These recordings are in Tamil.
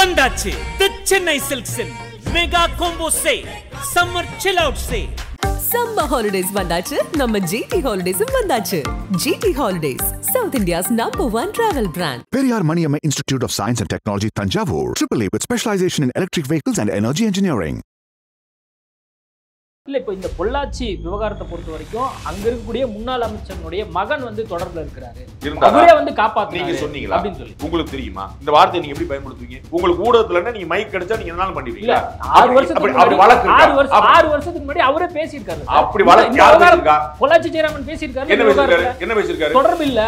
வந்தாச்சு the Chennai Silks mega combo sale summer chill out sale. Summer holidays வந்தாச்சு, நம்ம GT Holidays வந்தாச்சு. GT Holidays, South India's #1 travel brand. Periyar Maniamma Institute of Science and Technology, Thanjavur, AAA with specialization in electric vehicles and energy engineering. இல்லை, இப்போ இந்த பொள்ளாச்சி விவகாரத்தை பொறுத்த வரைக்கும் அங்க இருக்கக்கூடிய முன்னாள் அமைச்சருடைய மகன் வந்து தொடர்புல இருக்கிறாரு, அவரே வந்து காப்பாத்து நீங்க சொன்னீங்களா அப்படின்னு சொல்லி உங்களுக்கு தெரியுமா? இந்த வார்த்தையை நீங்க எப்படி பயன்படுத்துவீங்க? உங்களுக்கு ஊடகத்துல நீங்க மைக் கிடைச்சா நீங்க என்னாலும் பண்ணுவீங்க. 6 வருஷத்துக்கு முன்னாடி அவரே பேசியிருக்காரு. அப்படி வழக்கு யார் பேசியிருக்கா? பொள்ளாச்சி ஜெயராமன் பேசியிருக்காரு. என்ன பேசியிருக்காரு? தொடர்பு இல்ல,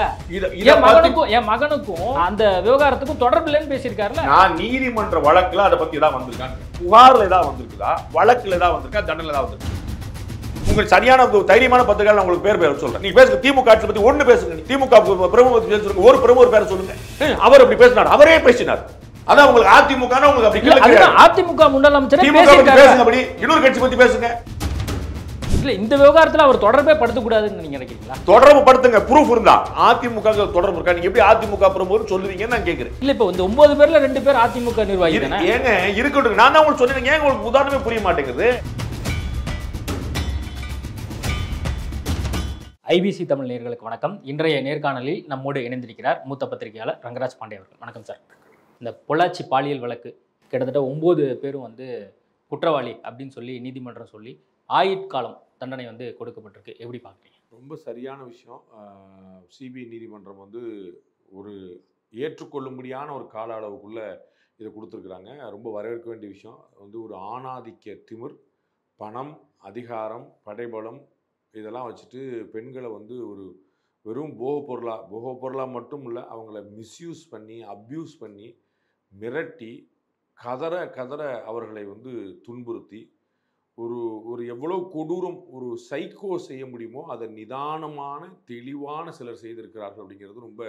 என் மகனுக்கும் அந்த விவகாரத்துக்கும் தொடர்பு இல்லைன்னு பேசியிருக்காருல்ல. நான் நீதிமன்ற வழக்குல அதை பத்தி ஏதாவது வந்திருக்காங்க, புகார்ல ஏதாவது வந்திருக்குதா, வழக்குல ஏதாவது வந்திருக்கா, தண்டனை ஏதாவது வந்திருக்கா? உங்களுக்கு சரியான தைரியமான பத்திரிகை உங்களுக்கு பேர் சொல்றேன். நீங்க பேசுங்க, திமுக ஆட்சி பத்தி ஒண்ணு பேசுங்க. திமுக பிரமுக பேசுங்க, ஒரு பிரமுக பேரை சொல்லுங்க. அவர் அப்படி பேசினார், அவரே பேசினார். அதான் உங்களுக்கு அதிமுக உங்களுக்கு அப்படி இல்ல. அதிமுக முன்னாள் அமைச்சர் பேசுங்க, அப்படி இன்னொரு கட்சி பத்தி பேசுங்க. இல்ல, இந்த விவகாரத்துல அவர் தொடர்பே படுத்தக்கூடாதுன்னு நீங்க நினைக்கிறீங்களா? தொடர்பு படுத்துங்க, ப்ரூஃப் இருந்தா. அதிமுக தொடர்பு இருக்கா? நீங்க எப்படி அதிமுக பிரமுகர் சொல்லுவீங்கன்னு நான் கேக்குறேன். இல்ல, இப்ப இந்த 9 பேர்ல 2 பேர் அதிமுக நிர்வாகி தானே. ஏங்க இருக்கட்டும், நான் தான் உங்களுக்கு சொன்னேன். ஏங்க உங்களுக்கு உதாரணமே புரிய மாட்டேங்குது? ஐபிசி தமிழ் நேயர்களுக்கு வணக்கம். இன்றைய நேர்காணலில் நம்மோடு இணைந்திருக்கிறார் மூத்த பத்திரிகையாளர் ரங்கராஜ் பாண்டே அவர்கள். வணக்கம் சார். இந்த பொள்ளாச்சி பாலியல் வழக்கு கிட்டத்தட்ட 9 பேரும் வந்து குற்றவாளி அப்படின்னு சொல்லி நீதிமன்றம் சொல்லி ஆயுட்காலம் தண்டனை வந்து கொடுக்கப்பட்டிருக்கு. எப்படி பார்க்குறீங்க? ரொம்ப சரியான விஷயம். சிபிஐ நீதிமன்றம் வந்து ஒரு ஏற்றுக்கொள்ளும்படியான ஒரு கால அளவுக்குள்ள இதை கொடுத்துருக்குறாங்க. ரொம்ப வரவேற்க வேண்டிய விஷயம். வந்து ஒரு ஆணாதிக்க திமிர், பணம், அதிகாரம், படைபலம் இதெல்லாம் வச்சுட்டு பெண்களை வந்து ஒரு வெறும் போக பொருளாக மட்டும் இல்லை, அவங்கள மிஸ்யூஸ் பண்ணி அப்யூஸ் பண்ணி மிரட்டி கதற அவர்களை வந்து துன்புறுத்தி ஒரு எவ்வளோ கொடூரம் ஒரு சைக்கோ செய்ய முடியுமோ அதை நிதானமான தெளிவான சிலர் செய்திருக்கிறார்கள் அப்படிங்கிறது ரொம்ப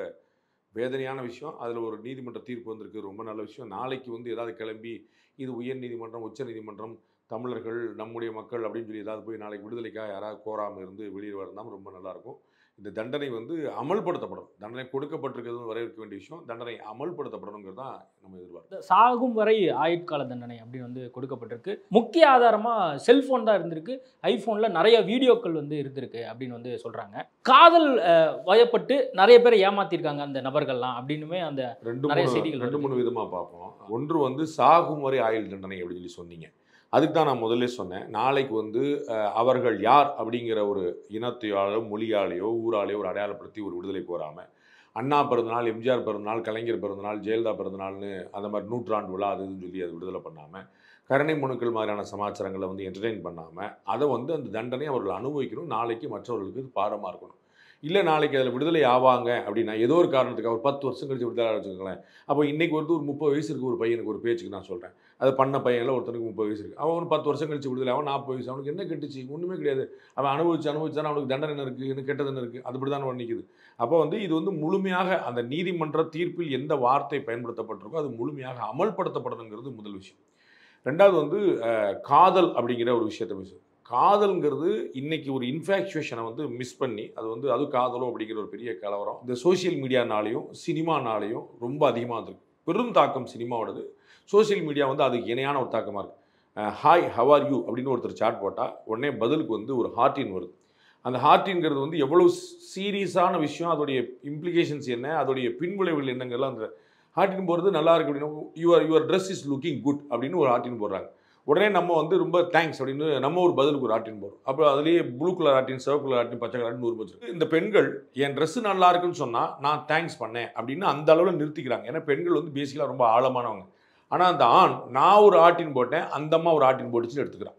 வேதனையான விஷயம். அதில் ஒரு நீதிமன்ற தீர்ப்பு வந்திருக்கு, ரொம்ப நல்ல விஷயம். நாளைக்கு வந்து ஏதாவது கிளம்பி இது உயர் நீதிமன்றம், உச்ச நீதிமன்றம், தமிழர்கள் நம்முடைய மக்கள் அப்படின்னு சொல்லி ஏதாவது போய் நாளைக்கு விடுதலைக்காக யாராவது கோராமல் இருந்து வெளியே வரதான் ரொம்ப நல்லாயிருக்கும். இந்த தண்டனை வந்து அமல்படுத்தப்படும். தண்டனை கொடுக்கப்பட்டிருக்கிறது வரவேற்க வேண்டிய விஷயம். தண்டனை அமல்படுத்தப்படணுங்கிறது தான் நம்ம எதிர்பார்க்கிறோம். சாகும் வரை ஆயுட்கால தண்டனை அப்படின்னு வந்து கொடுக்கப்பட்டிருக்கு. முக்கிய ஆதாரமாக செல்ஃபோன் தான் இருந்திருக்கு. ஐஃபோனில் நிறைய வீடியோக்கள் வந்து இருந்திருக்கு அப்படின்னு வந்து சொல்கிறாங்க. காதல் வயப்பட்டு நிறைய பேரை ஏமாத்திருக்காங்க அந்த நபர்கள்லாம் அப்படின்னுமே அந்த நிறைய செய்திகள் 2-3 விதமாக பார்ப்போம். ஒன்று வந்து சாகும் வரை ஆயுள் தண்டனை அப்படின்னு சொல்லி சொன்னீங்க. அதுக்கு தான் நான் முதல்ல சொன்னேன். நாளைக்கு வந்து அவர்கள் யார் அப்படிங்கிற ஒரு இனத்தையாலோ மொழியாலேயோ ஊராலேயோ ஒரு அடையாளப்படுத்தி ஒரு விடுதலை கோராமல், அண்ணா பிறந்தநாள், எம்ஜிஆர் பிறந்தநாள், கலைஞர் பிறந்தநாள், ஜெயலலிதா பிறந்தநாள்னு அந்த மாதிரி 100ஆண்டு விழா அதுன்னு சொல்லி அதை விடுதலை பண்ணாமல், கருணை மனுக்கள் மாதிரியான சமாச்சாரங்களை வந்து என்டர்டெயின் பண்ணாமல் அதை வந்து அந்த தண்டனை அவர்கள் அனுபவிக்கணும். நாளைக்கு மற்றவர்களுக்கு இது பாடமாக இருக்கணும். இல்லை நாளைக்கு அதில் விடுதலை ஆவாங்க அப்படின்னா ஏதோ ஒரு காரணத்துக்கு ஒரு 10 வருஷம் கழிச்சு விடுதலை வச்சுக்கோங்களேன். அப்போ இன்றைக்கி ஒரு 30 வயசு இருக்குது ஒரு பையனுக்கு, ஒரு பேச்சுக்கு நான் சொல்கிறேன், அது பண்ண பையனில் ஒருத்தனுக்கு 30 வயசு இருக்குது. அவன் 10 வருஷம் கழிச்சு விடுதலை, அவன் 40 வயசு, அவனுக்கு என்ன கெட்டுச்சு? ஒன்றுமே கிடையாது. அவன் அனுபவிச்சான அவனுக்கு தண்டனை என்ன இருக்குது, என்ன கெட்டது என்ன இருக்குது, அது இப்படி தான் வர்ணிக்குது. அப்போ வந்து இது வந்து முழுமையாக அந்த நீதிமன்ற தீர்ப்பில் எந்த வார்த்தை பயன்படுத்தப்பட்டிருக்கோ அது முழுமையாக அமல்படுத்தப்படணுங்கிறது முதல் விஷயம். ரெண்டாவது வந்து காதல் அப்படிங்கிற ஒரு விஷயத்தை பேசுது. காதல்ங்கிறது இன்னைக்கு ஒரு இன்ஃபேக்சுவேஷனை வந்து மிஸ் பண்ணி அது வந்து அது காதலோ அப்படிங்கிற ஒரு பெரிய கலவரம் இந்த சோசியல் மீடியானாலையும் சினிமானாலையும் ரொம்ப அதிகமாக இருந்திருக்கு. பெரும் தாக்கம் சினிமாவோடது. சோசியல் மீடியா வந்து அதுக்கு இணையான ஒரு தாக்கமாக இருக்குது. ஹாய் ஹவ் ஆர் யூ அப்படின்னு ஒருத்தர் சாட் போட்டால் உடனே பதிலுக்கு வந்து ஒரு ஹார்ட்டின் வருது. அந்த ஹார்ட்டின்கிறது வந்து எவ்வளோ சீரியஸான விஷயம், அதோடைய இம்ப்ளிகேஷன்ஸ் என்ன, அதோடைய பின்விளைவுகள் என்னங்கிறலாம் அந்த ஹார்ட்டின் போடுறது நல்லா இருக்கு அப்படின்னு your dress is looking good அப்படின்னு ஒரு ஹார்ட்டின் போடுறாங்க. உடனே நம்ம வந்து ரொம்ப தேங்க்ஸ் அப்படின்னு நம்ம ஒரு பதிலுக்கு ஒரு ஆட்டின் போகிறோம். அப்புறம் அதுலேயே ப்ளூ கலர் ஆட்டின், சிவப்பு கலர் ஆட்டின், பச்சை கலர் ஆட்டின் ஒரு வச்சிருக்கு. இந்த பெண்கள் என் ட்ரெஸ்ஸு நல்லா இருக்குன்னு சொன்னால் நான் தேங்க்ஸ் பண்ணேன் அப்படின்னு அந்த அளவில் நிறுத்திக்கிறாங்க. ஏன்னா பெண்கள் வந்து பேசிக்கலாக ரொம்ப ஆழமானவங்க. ஆனால் அந்த ஆண் நான் ஒரு ஆட்டின் போட்டேன், அந்த அம்மா ஒரு ஆட்டின் போட்டுச்சுன்னு எடுத்துக்கிறான்.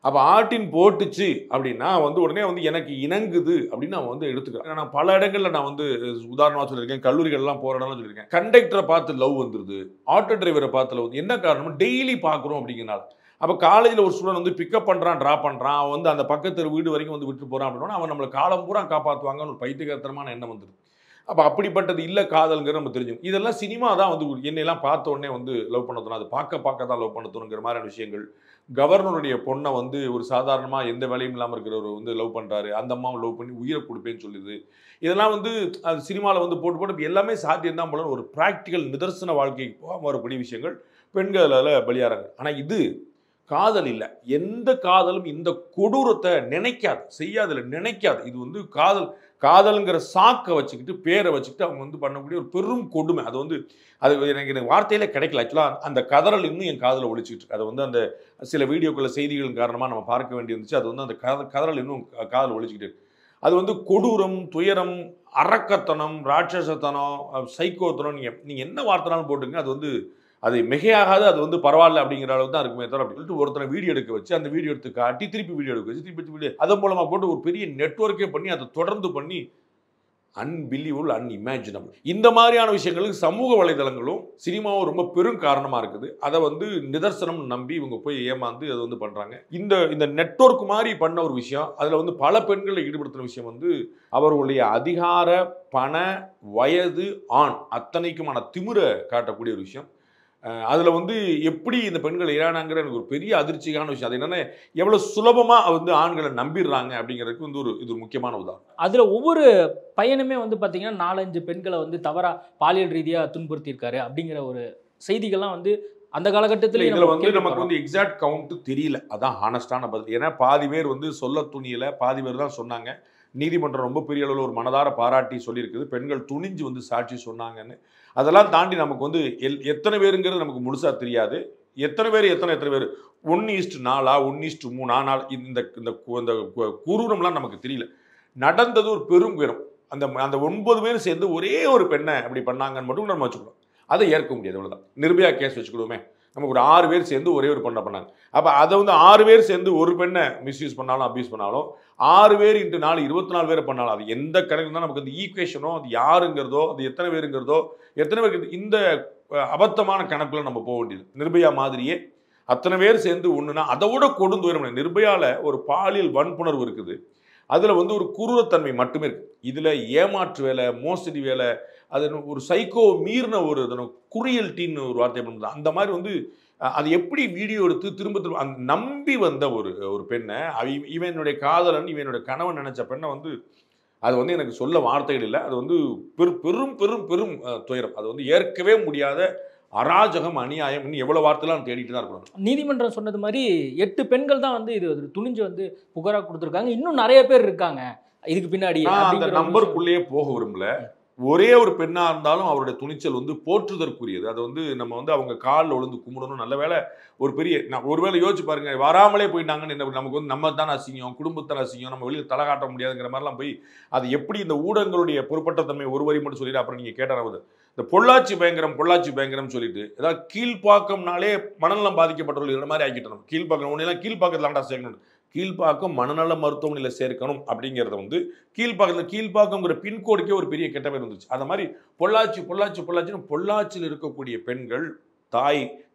அப்போ ஆட்டின் போட்டுச்சு அப்படின்னா வந்து உடனே வந்து எனக்கு இணங்குது அப்படின்னு அவன் வந்து எடுத்துக்கிறான். நான் பல இடங்களில் நான் வந்து உதாரணமாக சொல்லியிருக்கேன், கல்லூரிகள்லாம் போகிற இடம்லாம் சொல்லியிருக்கேன். கண்டக்டரை பார்த்து லவ் வந்துடுது, ஆட்டோ டிரைவரை பார்த்து லவ் வந்து என்ன காரணம்? டெய்லி பார்க்குறோம் அப்படிங்கிறனால. அப்போ காலேஜில் ஒரு ஸ்டூடெண்ட் வந்து பிக்கப் பண்ணுறான், ட்ராப் பண்ணுறான், அவன் வந்து அந்த பக்கத்து வீடு வரைக்கும் வந்து விட்டு போகிறான் அப்படின்னா அவன் நம்மளை காலம் பூரா காப்பாற்றுவாங்கன்னு ஒரு பைத்தியகாரத்தனமான எண்ணம் வந்துடுது. அப்போ அப்படிப்பட்டது இல்லை காதல்ங்கிற நம்ம தெரிஞ்சுக்கணும். இதெல்லாம் சினிமா தான் வந்து என்னையெல்லாம் பார்த்த உடனே வந்து லவ் பண்ண தோணும், அது பார்க்க தான் லவ் பண்ண தோணுங்கிற மாதிரியான விஷயங்கள். கவர்னருடைய பொண்ணை வந்து ஒரு சாதாரணமாக எந்த வேலையும் இல்லாமல் இருக்கிறவர் வந்து லவ் பண்ணுறாரு, அந்த அம்மாவை லவ் பண்ணி உயிரை கொடுப்பேன்னு சொல்லுது. இதெல்லாம் வந்து அது சினிமாவில் வந்து போட்டு எல்லாமே சாத்தியம் தான் போல ஒரு ப்ராக்டிக்கல் நிதர்சன வாழ்க்கைக்கு போகாமல் வரக்கூடிய விஷயங்கள் பெண்களால் பலியாறாங்க. ஆனால் இது காதல் இல்லை. எந்த காதலும் இந்த கொடூரத்தை நினைக்காது, செய்யாதில்லை, நினைக்காது. இது வந்து காதல்ங்கிற சாக்கை வச்சுக்கிட்டு பேரை வச்சுக்கிட்டு அவங்க வந்து பண்ணக்கூடிய ஒரு பெரும் கொடுமை. அது வந்து அது எனக்கு வார்த்தையிலே கிடைக்கல. ஆக்சுவலாக அந்த கதறல் இன்னும் என் காதில் ஒழிச்சிக்கிட்டு இருக்கு. அதை வந்து அந்த சில வீடியோக்களில் செய்திகளின் காரணமாக நம்ம பார்க்க வேண்டியிருந்துச்சு. அது வந்து அந்த கதறல் இன்னும் காதில் ஒழிச்சிக்கிட்டு இருக்கு. அது வந்து கொடூரம், துயரம், அரக்கத்தனம், ராட்சசத்தனம், சைக்கோத்தனம், நீங்கள் என்ன வார்த்தைனாலும் போட்டுங்க, அது வந்து அது மிகையாகாது. அது வந்து பரவாயில்ல அப்படிங்கிற அளவு தான் இருக்குமே தவிர, அப்படி சொல்லிட்டு ஒருத்தனை வீடியோ எடுக்க வச்சு அந்த வீடியோ எடுத்து காட்டி திருப்பி வீடியோ எடுக்க வச்சு திருப்பி வீடியோ அதன் மூலமாக போட்டு ஒரு பெரிய நெட்வொர்க்கே பண்ணி அதை தொடர்ந்து பண்ணி அன்பிலீவபிள், அன்இமேஜினபிள். இந்த மாதிரியான விஷயங்களுக்கு சமூக வலைதளங்களும் சினிமாவும் ரொம்ப பெரும் காரணமாக இருக்குது. அதை வந்து நிதர்சனம் நம்பி இவங்க போய் ஏமாந்து அதை வந்து பண்ணுறாங்க. இந்த நெட்வொர்க் மாதிரி பண்ண ஒரு விஷயம், அதில் வந்து பல பெண்களை ஈடுபடுத்தின விஷயம் வந்து அவர்களுடைய அதிகார, பண, வயது, ஆண் அத்தனைக்குமான திமிரை காட்டக்கூடிய ஒரு விஷயம். அதில் வந்து எப்படி இந்த பெண்கள் இறானாங்கிற எனக்கு ஒரு பெரிய அதிர்ச்சியான விஷயம். அது என்னென்னா எவ்வளோ சுலபமாக வந்து ஆண்களை நம்பிடுறாங்க அப்படிங்கிறதுக்கு வந்து இது ஒரு முக்கியமான உதாரணம். அதில் ஒவ்வொரு பையனுமே வந்து பார்த்தீங்கன்னா 4-5 பெண்களை வந்து தவறாக பாலியல் ரீதியாக துன்புறுத்தியிருக்காரு அப்படிங்கிற ஒரு செய்திகள்லாம் வந்து அந்த காலகட்டத்தில் இதில் வந்து நமக்கு வந்து எக்ஸாக்ட் கவுண்ட் தெரியல. அதான் ஹானஸ்டான பதில். ஏன்னா பாதி பேர் வந்து சொல்ல துணியலை, பாதி பேர் தான் சொன்னாங்க. நீதிமன்றம் ரொம்ப பெரிய அளவில் ஒரு மனதார பாராட்டி சொல்லியிருக்குது, பெண்கள் துணிஞ்சு வந்து சாட்சி சொன்னாங்கன்னு. அதெல்லாம் தாண்டி நமக்கு வந்து எத்தனை பேருங்கிறது நமக்கு முழுசாக தெரியாது. எத்தனை பேர் 1:4 1:3 ஆனால் இந்த குரூரம்லாம் நமக்கு தெரியல. நடந்தது ஒரு பெரும் குரம். அந்த 9 பேர் சேர்ந்து ஒரே ஒரு பெண்ணை அப்படி பண்ணாங்கன்னு மட்டும் நம்ம வச்சுக்கணும். அதை ஏற்க முடியாது. அவ்வளோதான். நிர்பயா கேஸ் வச்சுக்கிடுவோமே, நமக்கு ஒரு 6 பேர் சேர்ந்து ஒரே ஒரு பெண்ணை பண்ணாங்க. அப்போ அதை வந்து 6 பேர் சேர்ந்து ஒரு பெண்ணை மிஸ்யூஸ் பண்ணாலும் அப்யூஸ் பண்ணாலும் 6 பேர் × 4 24 பேரை பண்ணாலும் அது எந்த கணக்கு தான் நமக்கு அந்த ஈக்குவேஷனோ, அது யாருங்கிறதோ, அது எத்தனை பேருங்கிறதோ, எத்தனை பேருக்கு இந்த அபத்தமான கணக்குல நம்ம போக வேண்டியது. நிர்பயா மாதிரியே அத்தனை பேர் சேர்ந்து ஒன்றுனா அதை விட கொடுந்துவரும். நிர்பயாவில் ஒரு பாலியல் வன்புணர்வு இருக்குது. அதில் வந்து ஒரு குரூரத்தன்மை மட்டுமே இருக்குது. இதில் ஏமாற்று வேலை, மோசடி வேலை, அது ஒரு சைக்கோ மீறின ஒரு குறியல்ட்டின்னு ஒரு வார்த்தை பண்ணுறது. அந்த மாதிரி வந்து அது எப்படி வீடியோ எடுத்து திரும்ப நம்பி வந்த ஒரு பெண்ணை, இவனுடைய காதலன், இவனுடைய கணவன் நினைச்ச பெண்ணை வந்து அது வந்து எனக்கு சொல்ல வார்த்தைகள் இல்லை. அது வந்து பெரும் பெரும் பெரும் துயரம். அது வந்து ஏற்கவே முடியாத அராஜகம், அநியாயம். இன்னும் எவ்வளோ வார்த்தைலாம் தேடிட்டு தான் இருக்கணும். நீதிமன்றம் சொன்னது மாதிரி 8 பெண்கள் தான் வந்து இது துணிஞ்சு வந்து புகாராக கொடுத்துருக்காங்க. இன்னும் நிறைய பேர் இருக்காங்க இதுக்கு பின்னாடி. அந்த நம்பருக்குள்ளேயே போக விரும்பல. ஒரே ஒரு பெண்ணாக இருந்தாலும் அவருடைய துணிச்சல் வந்து போற்றுதற்குரியது. அது வந்து நம்ம வந்து அவங்க காலில் விழுந்து கும்பிடணும். நல்ல வேலை ஒரு பெரிய ஒருவேளை யோசிச்சு பாருங்க, வராமலே போயிட்டாங்கன்னு என்ன, நமக்கு வந்து நம்ம தான் அசிங்கம், குடும்பத்தால் அசிங்கம், நம்ம வெளியில் தலை காட்ட முடியாதுங்கிற மாதிரிலாம் போய் அது எப்படி இந்த ஊடகங்களுடைய பொறுப்பற்ற தன்மை ஒரு வரி மட்டும் சொல்லிட்டு அப்புறம் நீங்கள் கேட்டாராவது இந்த பொள்ளாச்சி பயங்கரம் சொல்லிட்டு ஏதாவது கீழ்ப்பாக்கம்னாலே மனநலம் பாதிக்கப்பட்டவர்கள் இந்த மாதிரி ஆக்கிட்டோம். கீழ்ப்பாக்கம் ஒன்றுலாம் கீழ்ப்பாக்கத்தில் ஆண்டா சேர்க்கணும், கீழ்ப்பாக்கம் மனநல மருத்துவமனையில் சேர்க்கணும் அப்படிங்கிறத வந்து கீழ்ப்பாக்கம்ங்கிற பின்கோடுக்கே ஒரு பெரிய கெட்ட பேர் வந்துச்சு. அந்த மாதிரி பொள்ளாச்சின்னு பொள்ளாச்சியில் இருக்கக்கூடிய பெண்கள்,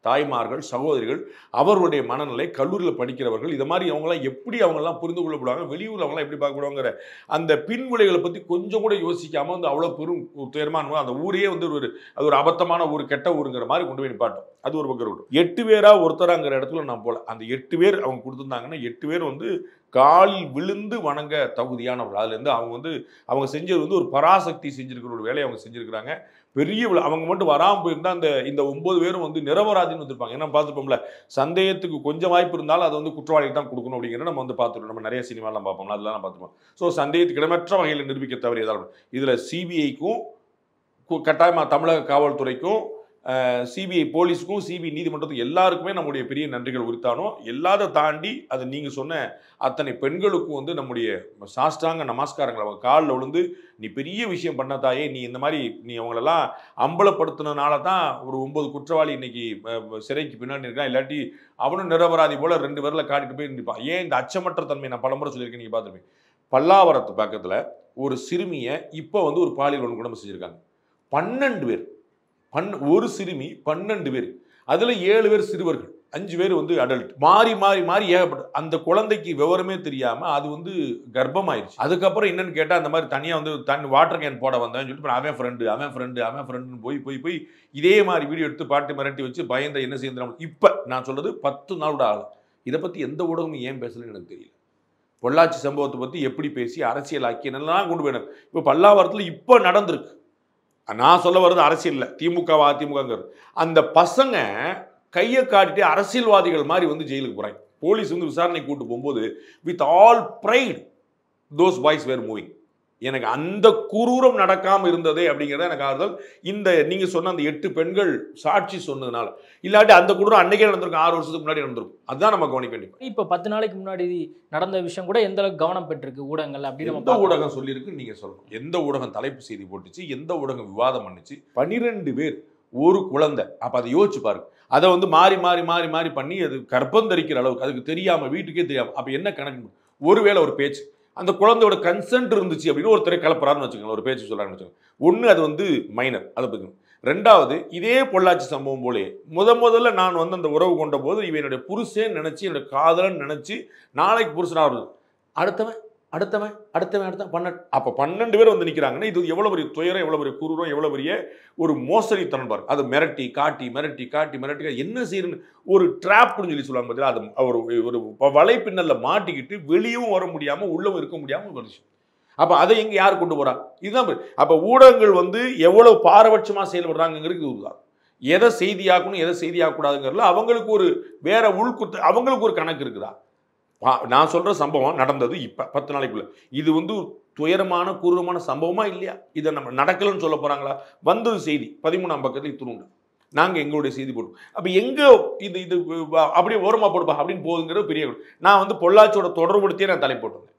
தாய்மார்கள், சகோதரிகள், அவர்களுடைய மனநிலை, கல்லூரியில் படிக்கிறவர்கள், இது மாதிரி அவங்களாம் புரிந்து கொள்ளப்படுவாங்க, வெளியூரில் அவங்களாம் எப்படி பார்க்கப்படுவாங்கிற அந்த பின்விளைகளை பற்றி கொஞ்சம் கூட யோசிக்காமல் வந்து அவ்வளோ பெரும் துயரமான அந்த ஊரையே வந்து அது ஒரு அபத்தமான ஊர், கெட்ட ஊருங்கிற மாதிரி கொண்டு போய் நிப்பாட்டோம். அது ஒரு பக்கம் இருக்கட்டும். 8 பேரா ஒருத்தராங்கிற இடத்துல நான் போல. அந்த 8 பேர் அவங்க கொடுத்துருந்தாங்கன்னா 8 பேர் வந்து காலில் விழுந்து வணங்க தகுதியானவர்கள். அதுலேருந்து அவங்க செஞ்சது வந்து ஒரு பராசக்தி செஞ்சிருக்கிற ஒரு வேலையை அவங்க செஞ்சுருக்கிறாங்க. பெரிய அவங்க மட்டும் வராமல் போயிருந்தா இந்த 9 பேரும் வந்து நிரபராதின்னு வந்திருப்பாங்க. ஏன்னா பார்த்துப்போம்ல, சந்தேகத்துக்கு கொஞ்சம் வாய்ப்பு இருந்தாலும் அதை வந்து குற்றவாளிக்கு தான் கொடுக்கணும் அப்படிங்கிறத நம்ம வந்து பார்த்துருக்கோம். நம்ம நிறைய சினிமாலாம் பார்ப்போம்ல, அதெல்லாம் பார்த்துப்போம். ஸோ சந்தேகத்துக்கு இடமற்ற வகையில் நிரூபிக்க தவறியதால் இதில் சிபிஐக்கும் கட்டாயமாக தமிழக காவல்துறைக்கும் சிபிஐ போலீஸுக்கும் சிபிஐ நீதிமன்றத்துக்கும் எல்லாருக்குமே நம்முடைய பெரிய நன்றிகள் உரித்தானோம். எல்லாத தாண்டி அது நீங்கள் சொன்ன அத்தனை பெண்களுக்கும் வந்து நம்முடைய சாஷ்டாங்க நமஸ்காரங்கள். அவங்க காலில் விழுந்து நீ பெரிய விஷயம் பண்ண தாயே, நீ இந்த மாதிரி நீ அவங்களெல்லாம் அம்பலப்படுத்தினால தான் ஒரு 9 குற்றவாளி இன்னைக்கு சிறைக்கு பின்னாடி இருக்கான். இல்லாட்டி அவனும் நிரபராதி போல 2 பேரில் காட்டிட்டு போய் நிற்பான். ஏன் இந்த அச்சமற்ற தன்மை நான் பலமுறை சொல்லியிருக்கேன், நீங்கள் பார்த்துருப்பீங்க. பல்லாவரத்து பக்கத்தில் ஒரு சிறுமியை இப்போ வந்து ஒரு பாலியல் வன்கொடுமை செஞ்சுருக்காங்க. 12 பேர், ஒரு சிறுமி 12 பேர். அதுல 7 பேர் சிறுவர்கள், 5 பேர் வந்து அடல்ட். மாறி மாறி மாறி ஏகப்பட்ட அந்த குழந்தைக்கு விவரமே தெரியாம அது வந்து கர்ப்பமாயிருச்சு. அதுக்கப்புறம் என்னன்னு கேட்டா அந்த மாதிரி தனியா வந்து வாட்டர் கேன் போட வந்தேன்னு சொல்லிட்டு அவன் ஃப்ரெண்டுன்னு போய் இதே மாதிரி வீடியோ எடுத்து பாட்டு மிரட்டி வச்சு பயந்த என்ன செய்ய. இப்ப நான் சொல்றது 10 நாளோட ஆள். இதை பத்தி எந்த ஊடகமும் ஏன் பேசலன்னு எனக்கு தெரியல. பொள்ளாச்சி சம்பவத்தை பத்தி எப்படி பேசி அரசியலாக்கி என்னெல்லாம் கொண்டு போயிடும். இப்போ பல்லாவரத்தில் இப்போ நடந்திருக்கு. நான் சொல்ல வர்றது அரசியல் இல்லை, திமுக அதிமுகங்கிறது. அந்த பசங்க கையை காட்டிட்டு அரசியல்வாதிகள் மாதிரி வந்து ஜெயிலுக்கு போறாங்க. போலீஸ் வந்து விசாரணை கூட்டு போகும்போது with all pride those boys were moving. எனக்கு அந்த குரூரம் நடக்காம இருந்ததே அப்படிங்கிறத எனக்கு ஆறுதல். இந்த நீங்க சொன்ன அந்த 8 பெண்கள் சாட்சி சொன்னதுனால. இல்லாட்டி அந்த குரூரம் அன்னைக்கே நடந்திருக்கும், 6 வருஷத்துக்கு முன்னாடி நடந்திருக்கும். அதுதான் நம்ம கவனிக்க வேண்டியது. இப்போ 10 நாளைக்கு முன்னாடி நடந்த விஷயம் கூட எந்த அளவுக்கு கவனம் பெற்றிருக்கு ஊடகங்கள் அப்படின்னு எந்த ஊடகம் சொல்லியிருக்கு நீங்க சொல்லணும். எந்த ஊடகம் தலைப்பு செய்தி போட்டுச்சு, எந்த ஊடகம் விவாதம் பண்ணுச்சு. 12 பேர், ஒரு குழந்தை. அப்ப அதை யோசிச்சு பாருங்க. அதை வந்து மாறி மாறி மாறி மாறி பண்ணி அது கர்ப்பம் தரிக்கிற அளவுக்கு அதுக்கு தெரியாம, வீட்டுக்கே தெரியாம. அப்ப என்ன கணக்கு? ஒருவேளை ஒரு பேச்சு அந்த குழந்தையோட கன்சென்ட் இருந்துச்சு அப்படின்னு ஒருத்தரை கலப்புறாருன்னு வச்சுக்கோங்க, ஒரு பேச்சு சொல்றாருன்னு வச்சுக்கோங்க. ஒன்று அது வந்து மைனர், அதை பற்றி. ரெண்டாவது, இதே பொள்ளாச்சி சம்பவம் போலே முதல்ல நான் வந்து அந்த உறவு கொண்ட போது இவன் என்னுடைய புருஷன் நினைச்சு, என்னுடைய காதலன் நினைச்சு, நாளைக்கு புருஷனாக வருது, அடுத்தவன் 12. அப்போ 12 பேர் வந்து நிற்கிறாங்கன்னா இது எவ்வளோ பெரிய துயரம், எவ்வளோ பெரிய குரூரம், எவ்வளோ பெரிய ஒரு மோசடித்தனம் பாருங்க. அது மிரட்டி காட்டி என்ன செய்யணும்னு ஒரு ட்ராப்னு சொல்லி சொல்லுவாங்க பார்த்தீங்களா. அது ஒரு வலைப்பின்னல்ல மாட்டிக்கிட்டு வெளியும் வர முடியாமல் உள்ளவும் இருக்க முடியாமல் ஒரு விஷயம். அப்போ அதை எங்கே யார் கொண்டு போறா? இதுதான். அப்போ ஊடகங்கள் வந்து எவ்வளவு பாரபட்சமாக செயல்படுறாங்கிறது இதுதான். எதை செய்தியாக்கணும், எதை செய்தியாக்கக்கூடாதுங்கிறதுல அவங்களுக்கு ஒரு வேற உள்குத்து, அவங்களுக்கு ஒரு கணக்கு இருக்குதா? நான் சொல்ற சம்பவம் நடந்தது இப்ப 10 நாளைக்குள்ள. இது வந்து துயரமான குரூரமான சம்பவமா இல்லையா? இதை நம்ம நடக்கலன்னு சொல்ல போறாங்களா? வந்தது செய்தி 13ஆம் பக்கத்தில் இத்துணுண்டு. நாங்க எங்களுடைய செய்தி போட்டோம். அப்ப எங்க இது இது அப்படியே ஓரமா போடுப்பா அப்படின்னு போகுதுங்கிற பெரிய. நான் வந்து பொள்ளாச்சியோட தொடர்புபடுத்தியே நான் தலை போட்டிருந்தேன்.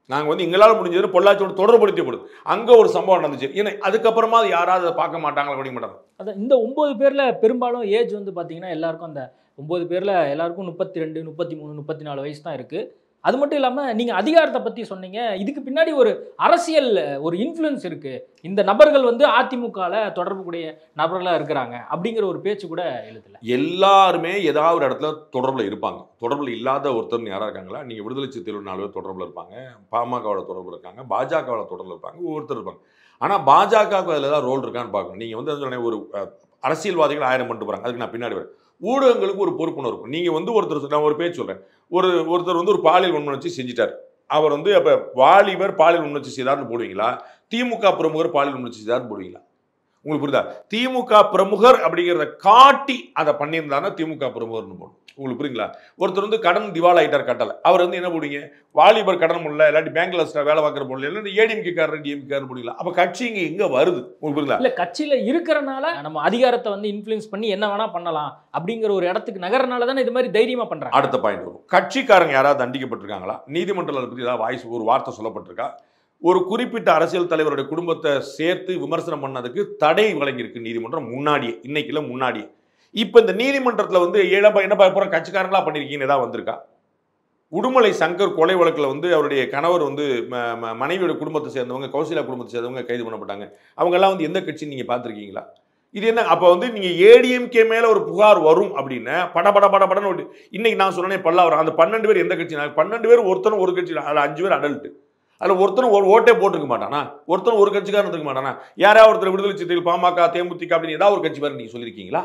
நாங்கள் வந்து எங்களால் முடிஞ்சது பொள்ளாச்சியோட தொடர்புபடுத்தி போடுது. அங்கே ஒரு சம்பவம் நடந்துச்சு. ஏன்னா அதுக்கப்புறமா அது யாராவது அதை பார்க்க மாட்டாங்களா? படிக்க மாட்டாங்க. அதான் இந்த 9 பேர்ல பெரும்பாலும் ஏஜ் வந்து பார்த்தீங்கன்னா எல்லாருக்கும் அந்த 9 பேர்ல எல்லாருக்கும் 32, 33, 34 வயசு தான் இருக்கு. அது மட்டும் இல்லாமல் நீங்கள் அதிகாரத்தை பற்றி சொன்னீங்க. இதுக்கு பின்னாடி ஒரு அரசியல் ஒரு இன்ஃப்ளூயன்ஸ் இருக்கு. இந்த நபர்கள் வந்து அதிமுகவில் தொடர்புடைய நபர்களாக இருக்கிறாங்க அப்படிங்கிற ஒரு பேச்சு கூட எழுதல. எல்லாருமே ஏதாவது ஒரு இடத்துல தொடர்பில் இருப்பாங்க. தொடர்பில் இல்லாத ஒருத்தர் யாராக இருக்காங்களா? நீங்கள் விடுதலை சிறுத்தைகள் 4 பேர் தொடர்பில் இருப்பாங்க, பாமகவோட தொடர்பில் இருக்காங்க, பாஜகவோட தொடர்பில் இருப்பாங்க, ஒவ்வொருத்தர் இருப்பாங்க. ஆனால் பாஜகவுக்கு அதில் ஏதாவது ரோல் இருக்கான்னு பார்க்கணும். நீங்கள் வந்து ஒரு அரசியல்வாதிகள் 1000 பண்ணிட்டு போகிறாங்க. அதுக்கு நான் பின்னாடி வரேன். ஊடகங்களுக்கு ஒரு பொறுப்புணர்வு இருக்கும். நீங்கள் வந்து ஒருத்தர், நான் ஒரு பேச்சு சொல்கிறேன், ஒருத்தர் வந்து ஒரு பாலியல் வன்முறை செஞ்சுட்டார். அவர் வந்து அப்போ வாலிபர் பாலியல் வன்முறை செய்தார்னு போடுவீங்களா? திமுக பிரமுகர் பாலியல் வன்முறை செய்தார்னு போடுவீங்களா? உங்களுக்கு புரியுதா? திமுக பிரமுகர் அப்படிங்கிறத காட்டி அதை பண்ணியிருந்தாருன்னா திமுக பிரமுகர்னு போடும். உங்களுக்கு புரியுங்களா? ஒருத்தர் வந்து கடன் திவால் ஆகிட்டார் கட்டலை, அவர் வந்து என்ன போடுவீங்க? வாலிபர் கடன் முடியல, இல்லாட்டி பேங்க்ல வேலை பார்க்குற போடல, இல்லை ஏடிஎம்கே காரர் டிஎம்கே காரர் போடுவீங்களா? அப்போ கட்சி இங்கே எங்கே வருது? உங்களுக்கு புரியுங்களா? இல்லை, கட்சியில் இருக்கிறனால நம்ம அதிகாரத்தை வந்து இன்ஃப்ளூயன்ஸ் பண்ணி என்ன வேணா பண்ணலாம் அப்படிங்கிற ஒரு இடத்துக்கு நகரனால தானே இது மாதிரி தைரியமாக பண்ணுறாங்க. அடுத்த பாயிண்ட் வரும். கட்சிக்காரங்க யாராவது தண்டிக்கப்பட்டிருக்காங்களா? நீதிமன்றத்தில் அதை பற்றி ஏதாவது ஒரு வார்த்தை சொல்லப்பட்டிருக்கா? ஒரு குறிப்பிட்ட அரசியல் தலைவருடைய குடும்பத்தை சேர்த்து விமர்சனம் பண்ணதுக்கு தடை வழங்கியிருக்கு நீதிமன்றம் முன்னாடியே, இன்னைக்கு இல்லை முன்னாடியே. இப்போ இந்த நீதிமன்றத்தில் வந்து என்னப்பா போகிற கட்சிக்காரங்களா பண்ணியிருக்கீங்கன்னு ஏதாவது வந்திருக்கா? உடுமலை சங்கர் கொலை வழக்கில் வந்து அவருடைய கணவர் வந்து மனைவியோட குடும்பத்தை சேர்ந்தவங்க, கௌசல்யா குடும்பத்தை சேர்ந்தவங்க கைது பண்ணப்பட்டாங்க. அவங்கெல்லாம் வந்து எந்த கட்சின்னு நீங்கள் பார்த்துருக்கீங்களா? இது என்ன? அப்போ வந்து நீங்கள் ஏடிஎம்கே மேலே ஒரு புகார் வரும் அப்படின்னு படன்னு இன்னைக்கு நான் சொன்னேன் பல்லாவரம் அந்த 12 பேர் எந்த கட்சி? 12 பேர் ஒருத்தரும் ஒரு கட்சி, அதில் 5 பேர் அடல்ட்டு. அதில் ஒருத்தரும் ஒரு ஓட்டே போட்டுருக்க மாட்டானா? ஒருத்தரும் ஒரு கட்சிக்காரன் இருக்க மாட்டானா? யாராவது ஒருத்தர் விடுதலை சிறுத்தைகள், பாமக, தேமுதிக அப்படின்னு ஏதாவது ஒரு கட்சி பேர் நீங்கள் சொல்லியிருக்கீங்களா?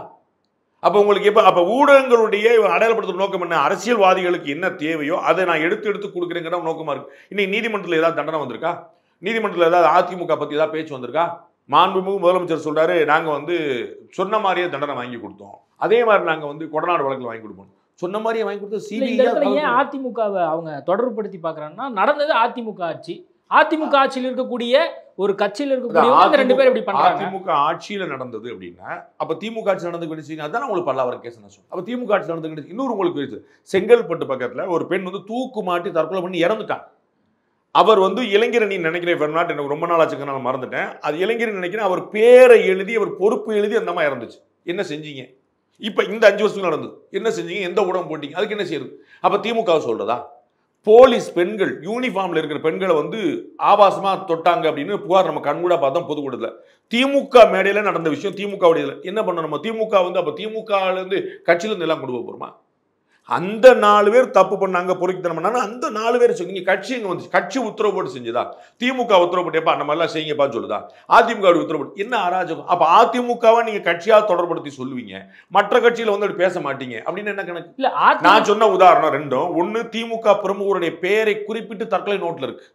அப்போ உங்களுக்கு எப்போ அப்போ ஊடகங்களுடைய அடையாளப்படுத்துகிற நோக்கம் என்ன? அரசியல்வாதிகளுக்கு என்ன தேவையோ அதை நான் எடுத்து கொடுக்குறேங்கிற நோக்கமாக இருக்கு. இன்னைக்கு நீதிமன்றத்தில் ஏதாவது தண்டனை வந்திருக்கா? நீதிமன்றத்தில் ஏதாவது அதிமுக பற்றி ஏதாவது பேச்சு வந்திருக்கா? மாண்புமிகு முதலமைச்சர் சொல்றாரு, நாங்கள் வந்து சொன்ன மாதிரியே தண்டனை வாங்கி கொடுத்தோம், அதே மாதிரி நாங்கள் வந்து கொடநாடு வழக்கில் வாங்கி கொடுப்போம், சொன்ன மாதிரியே வாங்கி கொடுத்தோம். சிபிஐ ஏன் அதிமுகவை அவங்க தொடர்புபடுத்தி பார்க்குறாங்கன்னா, நடந்தது அதிமுக ஆட்சி. அதிமுக ஆட்சியில் இருக்கக்கூடிய ஒரு கட்சியில் இருக்கக்கூடிய 2 பேர் இப்படி பண்றாங்க. அதிமுக ஆட்சியில் நடந்தது அப்படின்னா அப்ப திமுக ஆட்சி நடந்து கிடைச்சிங்க. அதான் உங்களுக்கு பல்லாவரம் கேஸ் நான் சொல்றேன். அப்ப திமுக ஆட்சி நடந்து கிடைச்சி. இன்னொரு உங்களுக்கு இருக்கு, செங்கல்பட்டு பக்கத்துல ஒரு பெண் வந்து தூக்கு மாட்டி தற்கொலை பண்ணி இறந்துட்டான். அவர் வந்து இளைஞரணி நினைக்கிறேன், எனக்கு ரொம்ப நாள் ஆச்சுங்க, நான் மறந்துட்டேன். அது இளைஞரணி நினைக்கிறேன். அவர் பேரை எழுதி, அவர் பொறுப்பு எழுதி அந்த மாதிரி இறந்துச்சு. என்ன செஞ்சீங்க? இப்ப இந்த 5 வருஷத்துக்கு நடந்தது என்ன செஞ்சீங்க? எந்த ஊடகம் போட்டீங்க? அதுக்கு என்ன செய்யுது? அப்ப திமுக சொல்றதா? போலீஸ் பெண்கள் யூனிஃபார்ம்ல இருக்கிற பெண்களை வந்து ஆபாசமா தொட்டாங்க அப்படின்னு புகார் நம்ம கண்கூட பார்த்தோம் பொதுக்கூட்டத்தில். திமுக மேடையில நடந்த விஷயம். திமுக என்ன பண்ண நம்ம திமுக வந்து அப்ப திமுக இருந்து கட்சியில இருந்து எல்லாம் கொண்டு போறோமா? அந்த 4 பேர் தப்பு பண்ணாங்க, பொறுக்கித்தனம் பண்ணாங்க. அந்த 4 பேர் நீங்க கட்சி எங்க வந்து கட்சி உத்தரவு போட்டு செஞ்சதா? திமுக உத்தரவு போட்டேப்பா அந்த மாதிரிலாம் செய்யுங்கப்பான்னு சொல்லுதா? அதிமுக உத்தரவு போட்டு என்ன அராஜகம்? அப்ப அதிமுகவை நீங்க கட்சியா தொடர்படுத்தி சொல்லுவீங்க, மற்ற கட்சியில வந்து பேச மாட்டீங்க அப்படின்னு என்ன கணக்கு? இல்ல நான் சொன்ன உதாரணம் ரெண்டும். ஒன்னு திமுக பிரமுகருடைய பெயரை குறிப்பிட்டு தற்கொலை நோட்ல இருக்கு.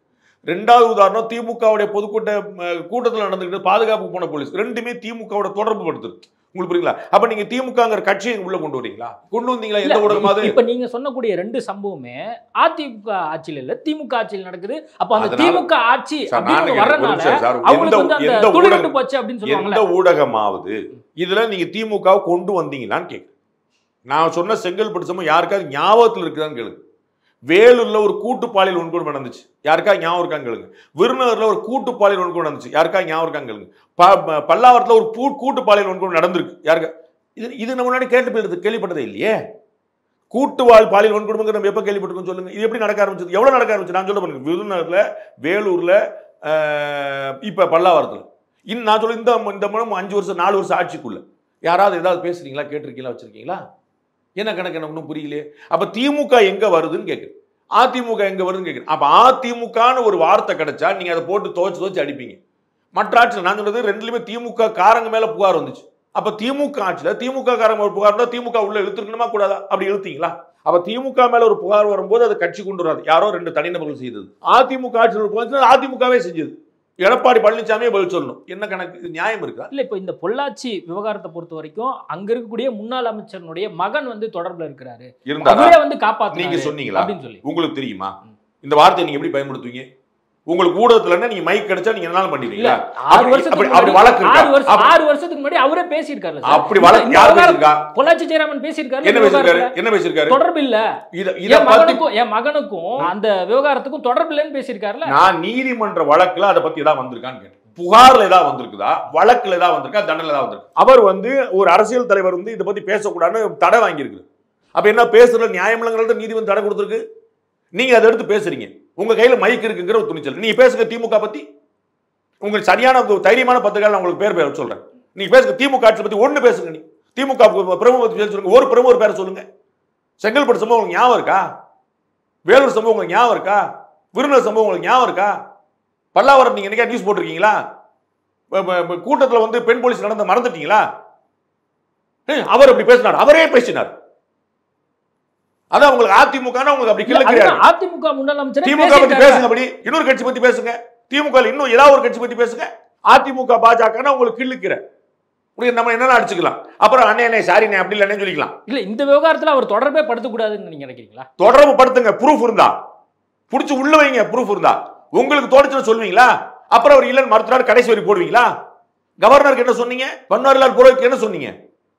ரெண்டாவது உதாரணம் திமுகவுடைய கூட்டத்தில் நடந்துக்கிட்டு பாதுகாப்பு போன போலீஸ். ரெண்டுமே திமுகவோட தொடர்பு படுத்துது. உங்களுக்கு புரியுங்களா? அப்ப நீங்க திமுகங்கிற கட்சியை உள்ள கொண்டு வரீங்களா? கொண்டு வந்தீங்களா? எந்த ஊடகமாவது இப்ப நீங்க சொன்னக்கூடிய 2 சம்பவமே அதிமுக ஆட்சியில இல்ல திமுக ஆட்சியில் நடக்குது. அப்ப அந்த திமுக ஆட்சி வரனால அவங்களுக்கு வந்து அந்த துளிவிட்டு போச்சு அப்படின்னு சொல்லுவாங்க. எந்த ஊடகமாவது இதுல நீங்க திமுக கொண்டு வந்தீங்களான்னு கேட்கு. நான் சொன்ன செங்கல்பட்டு சம்பவம் யாருக்காவது ஞாபகத்தில் இருக்குதான்னு கேளுங்க. வேலூர்ல ஒரு கூட்டு பாலியல் வன்கொடுமை நடந்துச்சு, யாருக்கா ஞாபகம் இருக்காங்க கேளுங்க. விருதுநகர்ல ஒரு கூட்டு பாலியல் வன்கொடுமை நடந்துச்சு, யாருக்கா ஞாபகம் இருக்காங்க கேளுங்க. பல்லாவரத்துல ஒரு கூட்டு பாலியல் வன்கொடுமை நடந்திருக்கு, யாருக்கா? இது நம்ம முன்னாடி கேள்விப்பட்டதே இல்லையே. கூட்டு பாலியல் வன்கொடுமை நம்ம எப்ப கேள்விப்பட்டிருக்கோம் சொல்லுங்க. இது எப்படி நடக்க ஆரம்பிச்சது? எவ்வளவு நடக்க ஆரம்பிச்சு? நான் சொல்ல பாருங்க. விருதுநகர்ல, வேலூர்ல, இப்ப பல்லாவரத்துல நான் சொல்ல இந்த 5 வருஷம் 4 வருஷம் ஆட்சிக்குள்ள யாராவது ஏதாவது பேசுறீங்களா, கேட்டிருக்கீங்களா, வச்சிருக்கீங்களா? என்ன கணக்கு? எனக்கு ஒன்றும் புரியலையே. அப்ப திமுக எங்க வருதுன்னு கேட்குறேன், அதிமுக எங்க வருதுன்னு கேட்குறேன். அப்ப அதிமுகன்னு ஒரு வார்த்தை கிடைச்சா நீங்க அதை போட்டு துவச்சு அடிப்பீங்க. மற்ற ஆட்சியில் நான் சொல்றது ரெண்டுலயுமே திமுக காரங்க மேல புகார் வந்துச்சு. அப்ப திமுக ஆட்சியில திமுக காரங்க ஒரு புகார் இருந்தா திமுக உள்ள இழுத்துக்கணுமா கூடாதா? அப்படி இழுத்தீங்களா? அப்ப திமுக மேல ஒரு புகார் வரும்போது அது கட்சி கொண்டு வராது, யாரோ 2 தனிநபர்கள் செய்தது. அதிமுக ஆட்சியில் ஒரு புகார் அதிமுகவே செஞ்சது. எடப்பாடி பழனிசாமியே பதில் சொல்லணும். என்ன கணக்கு? இது நியாயம் இருக்கா? இல்ல இப்ப இந்த பொள்ளாச்சி விவகாரத்தை பொறுத்த வரைக்கும் அங்க இருக்கக்கூடிய முன்னாள் அமைச்சருடைய மகன் வந்து தொடர்புல இருக்கிறாரு, அவரே வந்து காப்பாத்து நீங்க சொன்னீங்களா அப்படின்னு சொல்லி உங்களுக்கு தெரியுமா? இந்த வார்த்தையை நீங்க எப்படி பயன்படுத்துவீங்க? உங்களுக்கு ஊடகத்துல என்ன நீங்க மைக் கிடைச்சா நீங்க என்னால பண்ணுவீங்களா? 6 வருஷத்துக்கு முன்னாடி அவரே பேசியிருக்காரு. அப்படி வழக்கு யார் பேசியிருக்கா? பொள்ளாச்சி ஜெயராமன் பேசியிருக்காரு. என்ன பேசியிருக்காரு? தொடர்பு இல்ல, என் மகனுக்கும் அந்த விவகாரத்துக்கும் தொடர்பு இல்லைன்னு பேசியிருக்காருல்ல. நான் நீதிமன்ற வழக்குல அதை பத்தி ஏதாவது வந்திருக்கான்னு கேட்டேன். புகார்ல ஏதாவது வந்திருக்குதா, வழக்குல ஏதாவது வந்திருக்கா, தண்டனை ஏதாவது வந்திருக்கு? அவர் வந்து ஒரு அரசியல் தலைவர் வந்து இதை பத்தி பேசக்கூடாதுன்னு தடை வாங்கியிருக்கு. அப்ப என்ன பேசுறது நியாயம் இல்லைங்கிறது நீதிமன்றம் தடை கொடுத்துருக்கு. நீங்க அதை எடுத்து பேசுறீங்க. உங்க கையில மைக் இருக்குங்கிற ஒரு துணிச்சல். நீங்க பேசுங்க திமுக பத்தி. உங்களுக்கு சரியான தைரியமான பத்திரிகை உங்களுக்கு பேர் சொல்றேன். நீங்க பேசுங்க திமுக ஆட்சி பத்தி ஒண்ணு பேசுங்க. நீ திமுக பிரமுக பத்தி சொல்லுங்க. ஒரு பிரமுக ஒரு பேரை சொல்லுங்க. செங்கல்பட்டு சம்பவம் உங்களுக்கு ஞாபகம் இருக்கா? வேலூர் சம்பவம் உங்களுக்கு ஞாபகம் இருக்கா? விருதுநகர் சம்பவம் உங்களுக்கு ஞாபகம் இருக்கா? பல்லாவரம் நீங்க என்னைக்கா நியூஸ் போட்டிருக்கீங்களா? கூட்டத்தில் வந்து பெண் போலீஸ் நடந்த மறந்துட்டீங்களா? அவர் அப்படி பேசினார், அவரே பேசினார். அதான் உங்களுக்கு அதிமுக உங்களுக்கு அப்படி கிளக்கிறாரு. அதிமுக முன்னாள் அமைச்சர் திமுக பத்தி பேசுங்க, அப்படி இன்னொரு கட்சி பத்தி பேசுங்க. திமுக இன்னும் ஏதாவது ஒரு கட்சி பத்தி பேசுங்க. அதிமுக பாஜக உங்களுக்கு கிள்ளுக்கிற நம்ம என்ன அடிச்சுக்கலாம். அப்புறம் அண்ணே சாரி அப்படி இல்லைன்னு சொல்லிக்கலாம். இல்ல இந்த விவகாரத்துல அவர் தொடர்பே படுத்தக்கூடாதுன்னு நீங்க நினைக்கிறீங்களா? தொடர்பு படுத்துங்க, ப்ரூஃப் இருந்தா புடிச்சு உள்ள வைங்க. ப்ரூஃப் இருந்தா உங்களுக்கு தோணுச்சுன்னு சொல்லுவீங்களா? அப்புறம் அவர் இல்லைன்னு மறுத்துறாரு கடைசி வரை போடுவீங்களா? கவர்னருக்கு என்ன சொன்னீங்க? பன்வாரிலால் புரோஹித் என்ன சொன்னீங்க?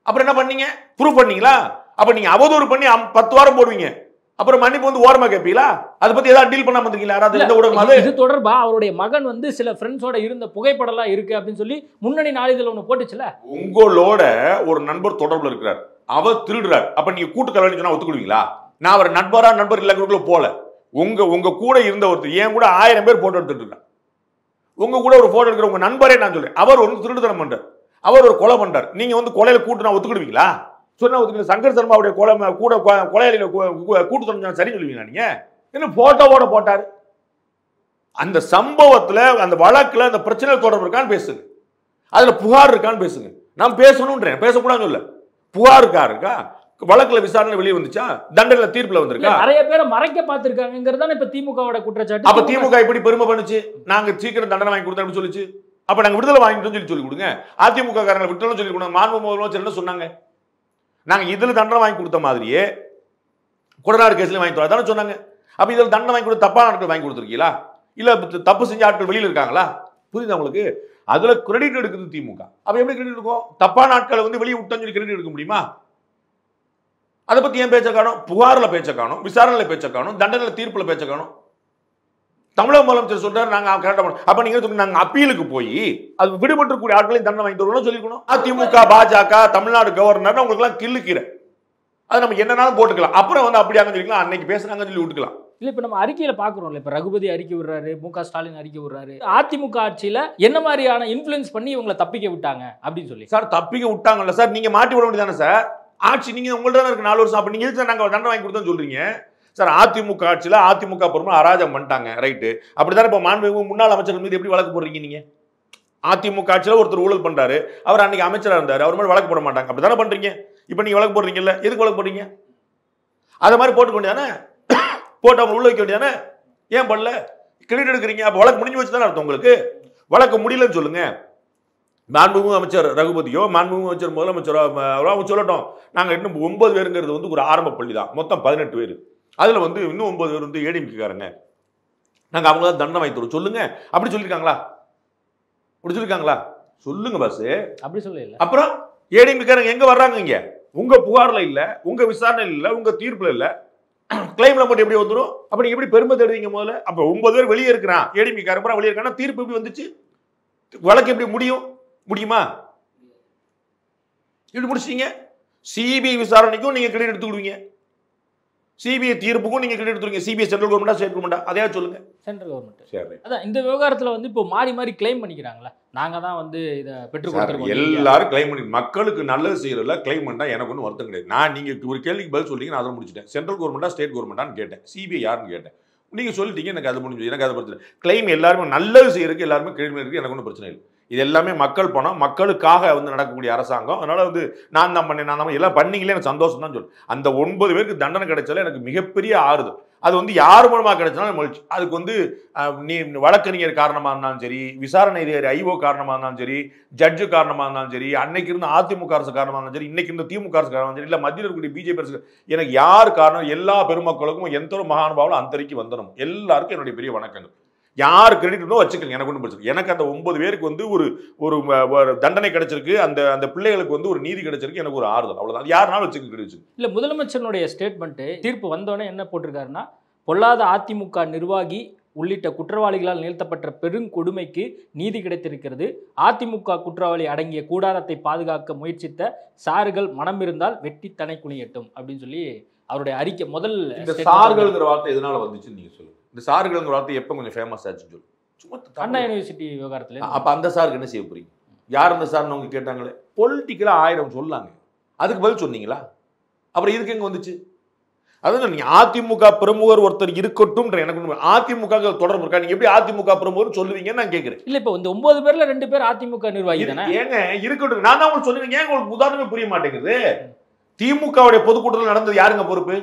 அப்புறம் என்ன பண்ணீங்க? ப்ரூஃப் பண்ணீங்களா? அப்ப நீங்க அவதூறு பண்ணி 10 வாரம் போடுவீங்க, அப்புறம் மன்னிப்பு வந்து ஓரமா கேட்பீங்களா? அதை பத்தி ஏதாவது டீல் பண்ணாம இருக்கீங்களா? யாராவது இந்த ஊடகம் இது தொடர்பா அவருடைய மகன் வந்து சில ஃப்ரெண்ட்ஸோட இருந்த புகைப்படம் எல்லாம் இருக்கு அப்படின்னு சொல்லி முன்னணி நாளிதழ் ஒண்ணு போட்டுச்சுல. உங்களோட ஒரு நண்பர் தொடர்புல இருக்கிறார், அவர் திருடுறார். அப்ப நீங்க கூட்டு கலவரம் சொன்னா ஒத்துக்குவீங்களா? நான் அவர் நண்பர் இல்ல போல உங்க கூட இருந்த ஒருத்தர் ஏன் கூட 1000 பேர் போட்டோ எடுத்துட்டு இருக்காங்க. உங்க கூட ஒரு போட்டோ எடுக்கிற உங்க நண்பரே நான் சொல்றேன், அவர் ஒரு திருடுதனம் பண்றார், அவர் ஒரு கொலை பண்றார். நீங்க வந்து கொலையில கூட்டு ஒத்துக்கிடுவீங்களா? சொன்னா சங்கர் சர்மாவுடைய கொலையாளியில கூட்டு சரி சொல்லுவீங்களா? நீங்க என்ன போட்டோவோட போட்டாரு? அந்த சம்பவத்துல அந்த வழக்குல அந்த பிரச்சனை தொடர்பு இருக்கான்னு பேசுங்க, அதுல புகார் இருக்கான்னு பேசுங்க. நான் பேசணும்ன்றேன், பேசக்கூடாதுன்னு இல்ல. புகார் இருக்கா? வழக்குல விசாரணை வெளியே வந்துச்சா? தண்டனை தீர்ப்புல வந்திருக்கா? நிறைய பேரை மறைக்க பார்த்திருக்காங்கிறதான இப்ப திமுகவோட குற்றச்சாட்டு. அப்ப திமுக இப்படி பெருமை பண்ணுச்சு, நாங்க சீக்கிரம் தண்டனை வாங்கி கொடுத்தோம் சொல்லிச்சு. அப்ப நாங்க விடுதலை வாங்கிட்டோம் சொல்லி கொடுங்க. அதிமுக காரங்களை விடுதலை சொல்லி கொடுங்க. மாண்பு முதலமைச்சர் என்ன சொன்னாங்க? நாங்க இதுல தண்டனை வாங்கி கொடுத்த மாதிரியே கொடநாடு கேஸ்ல வாங்கி தரோம் சொன்னாங்க. அப்ப இதுல தண்டனை வாங்கி கொடுத்த தப்பான ஆட்கள் வாங்கி கொடுத்துருக்கீங்களா? இல்ல தப்பு செஞ்ச ஆட்கள் வெளியில இருக்காங்களா? புரியுது உங்களுக்கு? அதுல கிரெடிட் எடுக்குது திமுக. அப்ப எப்படி கிரெடிட் இருக்கும்? தப்பான ஆட்களை வந்து வெளியே விட்டோம்னு சொல்லி கிரெடிட் எடுக்க முடியுமா? அதை பத்தி ஏன் பேச்ச காணும்? புகார்ல பேச்ச காணும், விசாரணையில பேச்ச காணும், தண்டனை தீர்ப்புல பேச்ச காணும். தமிழக முதலமைச்சர் சொல்றாரு நாங்க கரெக்டா பண்ணோம். அப்ப நீங்க நாங்க அப்பீலுக்கு போய் அது விடுபட்டு ஆட்களையும் தண்டனை வாங்கிட்டு வரணும் சொல்லிக்கணும். அதிமுக பாஜக தமிழ்நாடு கவர்னர் உங்களுக்கு எல்லாம் கிள்ளுக்கிற அதை நம்ம என்னன்னாலும் போட்டுக்கலாம். அப்புறம் வந்து அப்படியாங்க சொல்லிக்கலாம், அன்னைக்கு பேசுறாங்கன்னு சொல்லி விட்டுக்கலாம். இல்ல இப்ப நம்ம அறிக்கையில பாக்குறோம்ல, இப்ப ரகுபதி அறிக்கை விடுறாரு, மு.க. ஸ்டாலின் அறிக்கை விடுறாரு, அதிமுக ஆட்சியில என்ன மாதிரியான இன்ஃப்ளூயன்ஸ் பண்ணி இவங்களை தப்பிக்க விட்டாங்க அப்படின்னு சொல்லி. சார் தப்பிக்க விட்டாங்கல்ல சார், நீங்க மாட்டி விட வேண்டியதானே சார்? ஆட்சி நீங்க உங்கள்ட்ட இருக்கு 4 வருஷம், அப்ப நீங்க நாங்க தண்டனை வாங்கி கொடுத்தோம்னு சொல்றீங்க சார். அதிமுக ஆட்சியில அதிமுக பொறுமை அராஜகம் பண்ணிட்டாங்க, ரைட்டு. அப்படித்தானே இப்ப மாண்புமிகு முன்னாள் அமைச்சர்கள் மீது எப்படி வழக்கு போடுறீங்க நீங்க? அதிமுக ஆட்சியில ஒருத்தர் ஊழல் பண்றாரு, அவர் அன்னைக்கு அமைச்சரா இருந்தாரு, அவர் மேல வழக்கு போட மாட்டாங்க, அப்படித்தானே பண்றீங்க? இப்ப நீங்க வழக்கு போடுறீங்கல்ல, எதுக்கு வழக்கு போடுறீங்க? அத மாதிரி போட்டுக்க வேண்டியதானே, போட்டு அவங்க உள்ள வைக்க வேண்டியதானே, ஏன் பண்ணல? கிரெடிட் எடுக்கிறீங்க, அப்ப வழக்கு முடிஞ்சு வச்சுதானே அர்த்தம் உங்களுக்கு. வழக்கு முடியலன்னு சொல்லுங்க. மாண்புமிகு அமைச்சர் ரகுபதியோ மாண்புமிகு அமைச்சர் முதலமைச்சரோ அவங்க சொல்லட்டும், நாங்க இன்னும் 9 பேருங்கிறது வந்து ஒரு ஆரம்ப பள்ளி தான், மொத்தம் 18 பேர், அதுல வந்து இன்னும் 9 பேர் வந்து ஏடிஎம்கேக்காரங்க, நாங்க அவங்க தான் தண்டனை வாங்கி தரோம் சொல்லுங்க. அப்படி சொல்லியிருக்காங்களா? அப்படி சொல்லியிருக்காங்களா? சொல்லுங்க பாஸ். அப்படி சொல்லல. அப்புறம் ஏடிஎம்கேக்காரங்க எங்க வர்றாங்க? இங்க உங்க புகார்ல இல்ல, உங்க விசாரணையில் இல்ல, உங்க தீர்ப்புல இல்ல, கிளைம்ல மட்டும் எப்படி வந்துடும்? அப்ப நீங்க எப்படி பெருமை தேடுவீங்க முதல்ல? அப்ப 9 பேர் வெளியே இருக்கிறான், ஏடிஎம்கேக்காரங்க வெளியே இருக்கானா, தீர்ப்பு எப்படி வந்துச்சு? வழக்கு எப்படி முடியுமா? இப்படி முடிச்சிட்டீங்க. சிபிஐ விசாரணைக்கும் நீங்க கிரெடிட் எடுத்துக்கிடுவீங்க, சிபிஐ தீர்ப்புக்கும் நீங்க கிரெடிட் எடுத்துருவீங்க. சிபிஐ சென்ட்ரல் கவர்மெண்டா ஸ்டேட் கவர்மெண்டா? அதையா சொல்லுங்க. Central government. சரி, அதான் இந்த விவகாரத்துல வந்து இப்போ மாறி மாறி கிளைம் பண்ணிக்கிறாங்களா, நாங்க தான் வந்து இதை பெற்றுக் கொடுத்துருக்கோம். எல்லாரும் கிளைம் பண்ணி மக்களுக்கு நல்லது செய்யறதுல கிளைம் பண்ணா எனக்கு ஒன்றும் வருத்தம் கிடையாது. நான் நீங்க ஒரு கேள்விக்கு பதில் சொல்லிங்க, நான் அதை முடிச்சிட்டேன். சென்ட்ரல் கவர்மெண்டா ஸ்டேட் கவர்மெண்டான்னு கேட்டேன், சிபிஐ யாருன்னு கேட்டேன், நீங்க சொல்லிட்டீங்க, எனக்கு அது முடிஞ்சு. எனக்கு அது பிரச்சனை. கிளைம் எல்லாருமே நல்லது செய்யறதுக்கு எல்லாருமே கிளைம் இருக்கு, எனக்கு ஒன்றும் பிரச்சனை இல்லை. இது எல்லாமே மக்கள் பணம், மக்களுக்காக வந்து நடக்கக்கூடிய அரசாங்கம். அதனால வந்து நான் தான் பண்ணேன், நான் தான் எல்லாம் பண்ணீங்களே, எனக்கு சந்தோஷம் தான் சொல்லு. அந்த 9 பேருக்கு தண்டனை கிடைச்சால எனக்கு மிகப்பெரிய ஆறுதல். அது வந்து யார் மூலமா கிடைச்சாலும் மகிழ்ச்சி. அதுக்கு வந்து நீ வழக்கறிஞர் காரணமா இருந்தாலும் சரி, விசாரணை ஐஓ காரணமா இருந்தாலும் சரி, ஜட்ஜு காரணமா இருந்தாலும் சரி, அன்னைக்கு இருந்த அதிமுக அரசு காரணமா இருந்தாலும் சரி, இன்னைக்கு இருந்த திமுக அரசு காரணமா சரி, இல்ல மத்தியில் இருக்கக்கூடிய பிஜேபி அரசு, எனக்கு யார் காரணம்? எல்லா பெருமக்களுக்கும் எந்த ஒரு மகானுபாவும் அந்தரிக்கு வந்துடும். எல்லாருக்கும் என்னுடைய பெரிய வணக்கங்கள். யார் கிரெடிட் வச்சுக்கோங்க, எனக்கு ஒன்றும் பிரச்சனை. எனக்கு அந்த 9 பேருக்கு வந்து ஒரு தண்டனை கிடைச்சிருக்கு, அந்த பிள்ளைகளுக்கு வந்து ஒரு நீதி கிடைச்சிருக்கு, எனக்கு ஒரு ஆறுதல், அவ்வளவுதான். யாருனாலும் வச்சுக்க கிடைச்சு. இல்ல முதலமைச்சருடைய ஸ்டேட்மெண்ட் தீர்ப்பு வந்தோடனே என்ன போட்டிருக்காருன்னா, பொல்லாத அதிமுக நிர்வாகி உள்ளிட்ட குற்றவாளிகளால் நிகழ்த்தப்பட்ட பெருங்கொடுமைக்கு நீதி கிடைத்திருக்கிறது. அதிமுக குற்றவாளி அடங்கிய கூடாரத்தை பாதுகாக்க முயற்சித்த சார்கள் மனம் இருந்தால் வெட்டி தனை குனியட்டும் அப்படின்னு சொல்லி அவருடைய அறிக்கை முதல். இந்த சார்கள்ங்கிற வார்த்தை எதனால வந்துச்சுன்னு நீங்க சொல்லுங்க. இந்த சார்கள்ங்கிற வார்த்தை எப்ப கொஞ்சம் ஃபேமஸ் ஆச்சுன்னு சொல்லு. சும்மா அண்ணா யூனிவர்சிட்டி விவகாரத்துல. அப்ப அந்த சாருக்கு என்ன செய்ய போறீங்க? யார் அந்த சார்னு அவங்க கேட்டாங்களே, பொலிட்டிக்கலா 1000 சொல்லாங்க, அதுக்கு பதில் சொன்னீங்களா? அப்புறம் இதுக்கு எங்க வந்துச்சு? அதான் நீங்க அதிமுக பிரமுகர் ஒருத்தர் இருக்கட்டும், எனக்கு அதிமுக தொடர்பு இருக்கா? நீங்க எப்படி அதிமுக பிரமுகர் சொல்லுவீங்கன்னு நான் கேட்கிறேன். இல்ல இப்ப இந்த 9 பேர்ல 2 பேர் அதிமுக நிர்வாகி தானே. ஏங்க இருக்கட்டும், நான் தான் உங்களுக்கு சொல்லுவீங்க, ஏன் உங்களுக்கு உதாரணமே புரிய மாட்டேங்குது? திமுகவுடைய பொதுக்கூட்டத்தில் நடந்தது யாருங்க பொறுப்பு?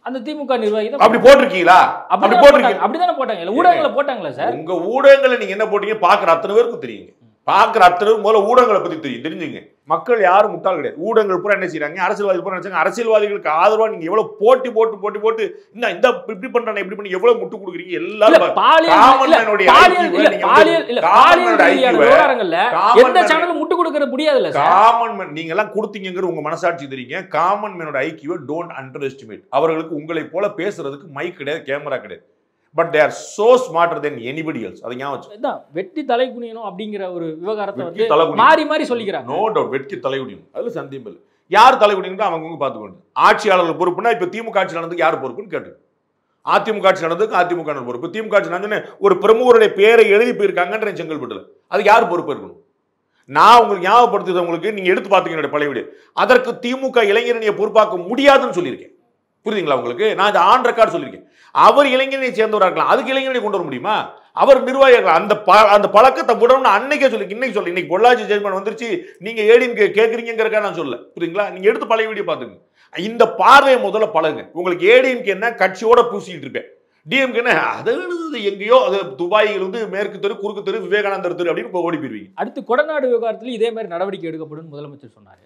அந்த திமுக நிர்வாகி தான். அப்படி போட்டிருக்கீங்களா? அப்படி போட்டிருக்கீங்க, அப்படிதானே போட்டாங்க. ஊடகங்களை போட்டாங்களா சார்? உங்க ஊடகங்களை நீங்க என்ன போட்டீங்க? பாக்குற அத்தனை பேருக்கும் தெரியுங்க, பாக்குற அத்தனை முதல்ல ஊடகங்களை பத்தி தெரிஞ்சுங்க. மக்கள் யாரும் முட்டாள் கிடையாது. ஊடகங்கள் பூரா என்ன செய்யறாங்க? அரசியல்வாதி பூரா நினைச்சாங்க, அரசியல்வாதிகளுக்கு ஆதரவா நீங்க எவ்வளவு போட்டு இந்த இப்படி பண்றானே இப்படி பண்ணி எவ்வளவு முட்டு கொடுக்குறீங்க. எல்லாரும் எந்த சேனலும் முட்டு கொடுக்க முடியாதுல்ல சார். காமன் மேன் நீங்க எல்லாம் கொடுத்தீங்கிற உங்க மனசாட்சி தெரியுங்க. காமன் மேனோட ஐக்கியூவை டோன்ட் அண்டர் எஸ்டிமேட். அவர்களுக்கு உங்களை போல பேசுறதுக்கு மைக் கிடையாது, கேமரா கிடையாது. But they are so smarter than anybody else. அதை ஞாபகம் வச்சுக்கோங்க. வெட்டி தலை குனியணும் அப்படிங்கிற ஒரு விவகாரத்தை வந்து மாறி மாறி சொல்லிக்கிறாங்க. நோ டவுட், வெட்டி தலை குனியணும், அதுல சந்தேகம் இல்லை. யார் தலை குனியணும் அவங்க பார்த்துக்கணும். ஆட்சியாளர்கள் பொறுப்புனா இப்ப திமுக ஆட்சி நடந்ததுக்கு யார் பொறுப்புன்னு கேட்டு, அதிமுக ஆட்சி நடந்ததுக்கு அதிமுக பொறுப்பு. திமுக ஆட்சி நடந்து ஒரு பிரமுகருடைய பேரை எழுதி போயிருக்காங்கன்ற செங்கல்பட்டுல, அதுக்கு யார் பொறுப்பு இருக்கணும்? நான் உங்களுக்கு ஞாபகப்படுத்துறது, உங்களுக்கு நீங்க எடுத்து பார்த்தீங்க பழைய வீடு, அதற்கு திமுக இளைஞரணியை பொறுப்பாக்க முடியாதுன்னு சொல்லியிருக்கேன். புரியுதுங்களா உங்களுக்கு? நான் இந்த ஆன் ரெக்கார்ட் சொல்லியிருக்கேன். அவர் இளைஞரை சேர்ந்தவராக இருக்கலாம், அதுக்கு இளைஞரை கொண்டு வர முடியுமா? அவர் நிர்வாகிகள் அந்த பழக்கத்தை விடணும்னு அன்னைக்கே சொல்லி, இன்னைக்கு சொல்லி, இன்னைக்கு பொள்ளாச்சி ஜட்ஜ்மெண்ட் வந்துருச்சு, நீங்க ஏடிஎம் கேட்குறீங்கிறக்கா நான் சொல்ல. புரியுங்களா? நீங்க எடுத்து பழைய வீடியோ பார்த்துங்க. இந்த பார்வையை முதல்ல பழகுங்க. உங்களுக்கு ஏடிஎம்கே என்ன கட்சியோட பூசிட்டு இருப்பேன், டிஎம்கே என்ன அது எங்கேயோ, அது துபாயில் இருந்து மேற்கு தெரு, குறுக்கு தெரு, விவேகானந்தர் தெரு அப்படின்னு ஓடி போயிருவீங்க. அடுத்து கொடநாடு விவகாரத்தில் இதே மாதிரி நடவடிக்கை எடுக்கப்படும் முதலமைச்சர் சொன்னாரு.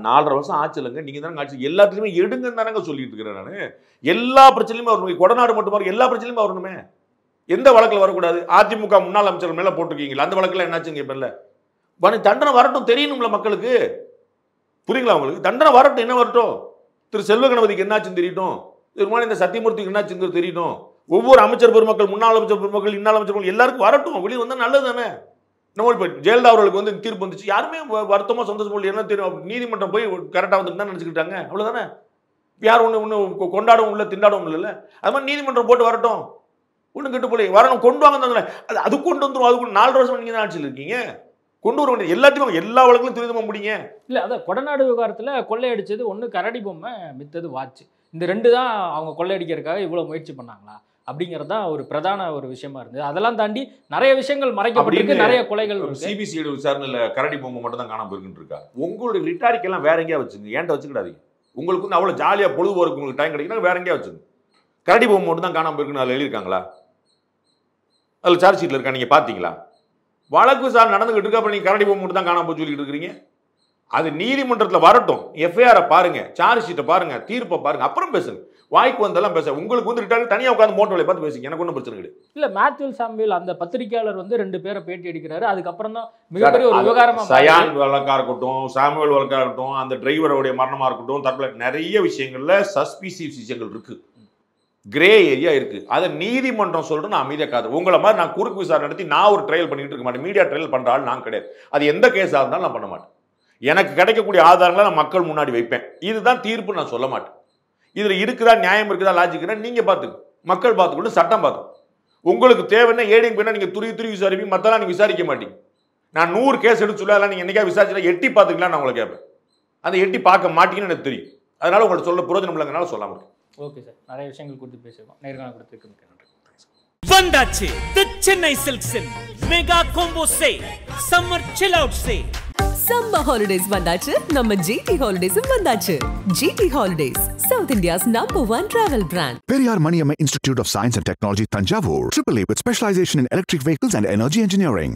4.5 வருஷம் ஆச்சு இல்லைங்க, நீங்க தானே ஆட்சி, எல்லாத்துலயுமே எடுங்கன்னு தானங்க சொல்லிட்டு இருக்கிறேன் நான். எல்லா பிரச்சனையுமே வரணும், கொடநாடு மட்டும் எல்லா பிரச்சனையுமே வரணுமே. எந்த வழக்கில் வரக்கூடாது? அதிமுக முன்னாள் அமைச்சர் மேல போட்டிருக்கீங்களா, அந்த வழக்கில் என்னாச்சுங்க? இப்ப இல்ல தண்டனை வரட்டும், தெரியணும்ல மக்களுக்கு. புரியுங்களா உங்களுக்கு? தண்டனை வரட்டும், என்ன வரட்டும்? திரு செல்வ கணபதிக்கு என்னாச்சுன்னு தெரியட்டும், இந்த சத்தியமூர்த்திக்கு என்னாச்சுங்கிறது தெரியட்டும். ஒவ்வொரு அமைச்சர் பெருமக்கள், முன்னாள் அமைச்சர் பெருமக்கள், இன்னாள் அமைச்சர்கள் எல்லாருக்கும் வரட்டும். வெளியே வந்தா நல்லது தானே. நம்ம இப்போ ஜெயலலிதா அவர்களுக்கு வந்து தீர்ப்பு வந்துச்சு, யாருமே வருத்தமா சந்தோஷம் என்ன தெரியும், நீதிமன்றம் போய் கரெக்டாக வந்துட்டு தான் நினச்சிக்கிட்டாங்க, அவ்வளோதானே. யார் ஒன்று கொண்டாடவும் இல்லை திண்டாடவும் இல்லைல்ல. அது மாதிரி நீதிமன்றம் போட்டு வரட்டும், ஒன்றும் கெட்டு போல வரணும், கொண்டு வாங்க. அது கொண்டு வந்துடும். அதுக்கு 4 வருஷம் நீங்கள் தான் ஆட்சியில் இருக்கீங்க, கொண்டு வர வேண்டியது எல்லாத்தையும் எல்லா வழக்கிலும் துரிதமாக முடிங்க. இல்லை அதான் கொடநாடு விவகாரத்தில் கொள்ளையடிச்சது ஒன்று கரடி பொம்மை, மித்தது வாட்ச். இந்த 2 தான் அவங்க கொள்ளையடிக்கிறதுக்காக இவ்வளோ முயற்சி பண்ணாங்களா அப்படிங்கிறது தான் ஒரு பிரதான ஒரு விஷயமா இருந்தது. அதெல்லாம் தாண்டி நிறைய விஷயங்கள் மறைக்கப்பட்டிருக்கு, நிறைய கொலைகள். சிபிசிஐடி விசாரணையில் கரடி பொம்மை மட்டும் தான் காணாம போயிருக்குன்னு இருக்கா? உங்களுடைய ரிட்டாரிக் எல்லாம் வேற எங்கேயா வச்சுங்க, ஏன்ட்ட வச்சுக்கிடாதீங்க. உங்களுக்கு வந்து அவ்வளோ ஜாலியாக பொழுதுபோக்கு உங்களுக்கு டைம் கிடைக்குன்னா வேற எங்கேயா வச்சுங்க. கரடி பொம்மை மட்டும் தான் காணாம போயிருக்குன்னு அதில் எழுதியிருக்காங்களா? அதில் சார்ஜ் ஷீட்டில் இருக்கா? நீங்கள் பார்த்தீங்களா? வழக்கு விசாரணை நடந்துகிட்டு இருக்கு, அப்புறம் நீங்கள் கரடி பொம்மை மட்டும் தான் காணாம போய் சொல்லிட்டு இருக்கிறீங்க. அது நீதிமன்றத்தில் வரட்டும், எஃப்ஐஆரை பாருங்க, சார்ஜ் ஷீட்டை பாருங்க, தீர்ப்பை பாருங்க, அப்புறம் பேசுங்க. வாய்க்கு வந்தெல்லாம் பேச உங்களுக்கு வந்து ரிட்டார்ட் தனியாக உட்காந்து மோட்டோ வேலையை பார்த்து பேசுங்க, எனக்கு ஒன்றும் பிரச்சனை கிடையாது. இல்லை மேத்யூ சாமுவேல் அந்த பத்திரிகையாளர் வந்து 2 பேரை பேட்டி எடுக்கிறாரு, அதுக்கப்புறம் தான் மிகப்பெரிய ஒரு விவகாரமாக சயான் வழக்காக இருக்கட்டும், சாமுவேல் வழக்காக இருக்கட்டும், அந்த டிரைவருடைய மரணமாக இருக்கட்டும், தற்கொலை நிறைய விஷயங்கள்ல சஸ்பீசிவ் விஷயங்கள் இருக்கு, கிரே ஏரியா இருக்கு. அதை நீதிமன்றம் சொல்லிட்டு நான் அமைதியாக காது. உங்களை மாதிரி நான் குறுக்கு விசாரணை நடத்தி நான் ஒரு ட்ரையல் பண்ணிட்டு இருக்க மாட்டேன், மீடியா ட்ரையல் பண்ற ஆள் நான் கிடையாது. அது எந்த கேஸாக இருந்தாலும் நான் பண்ண மாட்டேன். எனக்கு கிடைக்கக்கூடிய ஆதாரங்களை நான் மக்கள் முன்னாடி வைப்பேன். இதுதான் தீர்ப்பு, நான் சொல்ல மாட்டேன். இதுல இருக்குதா நியாயம் இருக்குதா லாஜிக் நீங்க பாத்துக்கு, மக்கள் பார்த்துக்கொண்டு சட்டம் பார்த்து. உங்களுக்கு தேவைன்னா ஏடிங் பண்ணா நீங்க துருவி விசாரிப்பீங்க, மத்தெல்லாம் நீங்க விசாரிக்க மாட்டீங்க. நான் 100 கேஸ் எடுத்து சொல்ல நீங்க என்னைக்கா விசாரிச்சா எட்டி பார்த்துக்கலாம் நான் உங்களை கேட்பேன். அந்த எட்டி பார்க்க மாட்டீங்கன்னு எனக்கு தெரியும். அதனால உங்கள்ட்ட சொல்ல பிரயோஜனம் இல்லைங்கனால சொல்லாம இருக்கேன். ஓகே சார், நிறைய விஷயங்கள் குறித்து பேசுவோம். நேர்காணல் கொடுத்ததுக்கு மிக்க நன்றி. வந்தாச்சு தி சென்னை சில்க்ஸின் mega combo sale, summer chill out sale. Summer holidays வந்தாச்சு, நம்ம ஜிடி ஹாலிடேஸும் வந்தாச்சு. GT holidays, south India's #1 travel brand. Periyar Maniamma Institute of Science and Technology, Tanjavur. AAA with specialization in electric vehicles and energy engineering.